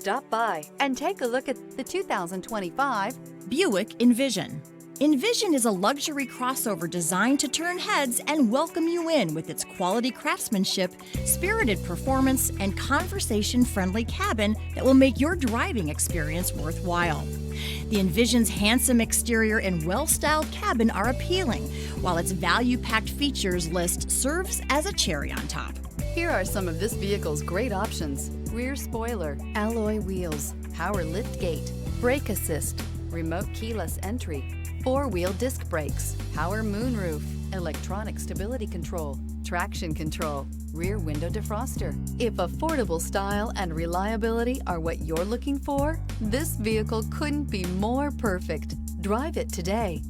Stop by and take a look at the 2025 Buick Envision. Envision is a luxury crossover designed to turn heads and welcome you in with its quality craftsmanship, spirited performance, and conversation-friendly cabin that will make your driving experience worthwhile. The Envision's handsome exterior and well-styled cabin are appealing, while its value-packed features list serves as a cherry on top. Here are some of this vehicle's great options: rear spoiler, alloy wheels, power lift gate, brake assist, remote keyless entry, four-wheel disc brakes, power moonroof, electronic stability control, traction control, rear window defroster. If affordable style and reliability are what you're looking for, this vehicle couldn't be more perfect. Drive it today.